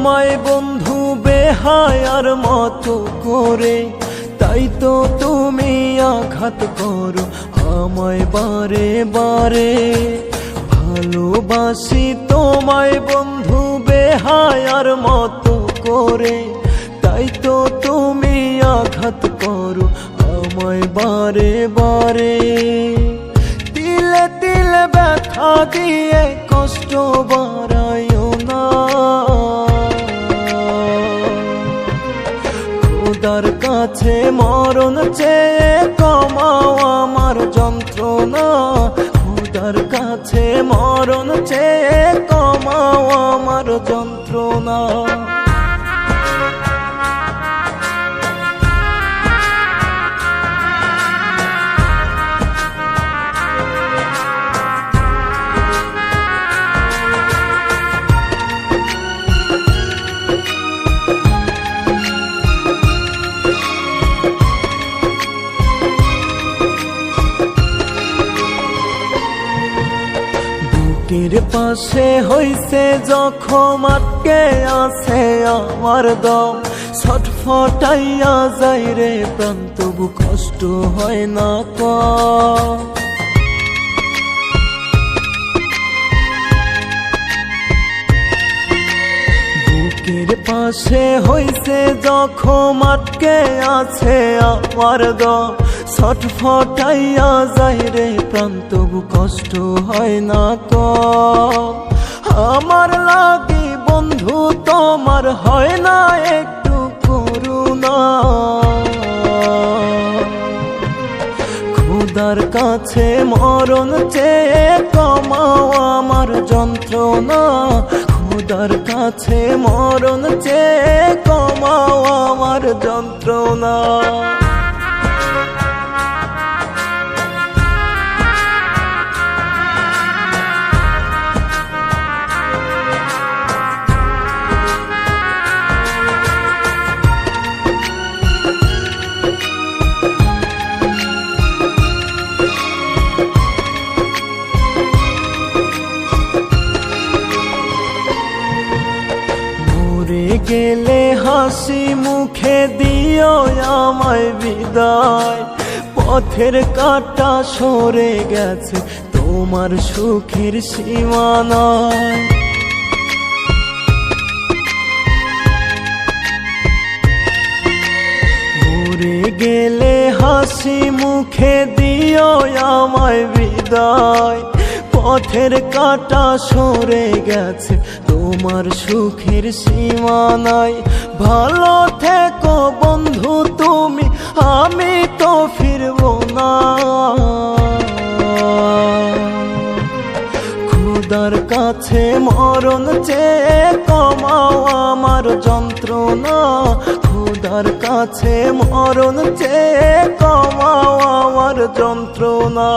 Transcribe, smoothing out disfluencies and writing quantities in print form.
তোমায় বন্ধু বেহায়ার মতো করে, তাই তো তুমি আঘাত করো আমায় বারে বারে। ভালোবাসি তোমায় বন্ধু বেহায়ার মতো করে, তাই তো তুমি আঘাত করো আমায় বারে বারে। তিলে তিলে ব্যথা দিয়ে কষ্ট বাড়াইও না, খোদার কাছে মরণ চেয়ে কমাও আমার যন্ত্রণা। খোদার কাছে মরণ চেয়ে কমাও আমার যন্ত্রণা। বুকের পাশে হইছে জখম, আটকে আছে আমার দম, ছটফটাইয়া যায় রে প্রাণ, তবু কষ্ট হয় না কম। বুকের পাশে হইছে জখম, আটকে আছে আমার দম, ছটফটাইয়া যায় রে প্রাণ, তবু কষ্ট হয় না কম। আমার লাগি বন্ধু তোমার হয় না একটু করুণা, খোদার কাছে মরণ চেয়ে কমাও আমার যন্ত্রণা। খোদার কাছে মরণ চেয়ে কমাও আমার যন্ত্রণা। গেলে হাসি মুখে দিও আমায় বিদায়, পথের কাঁটা সরে গেছে তোমার সুখের সীমানায়। মরে গেলে হাসি মুখে দিও আমায় বিদায়, পথের কাঁটা সরে গেছে তোমার সুখের সীমানায়। ভালো থেকো বন্ধু তুমি, আমি তো ফিরব না। খোদার কাছে মরণ চেয়ে কমাও আমার যন্ত্রণা। খোদার কাছে মরণ চেয়ে কমাও আমার যন্ত্রণা।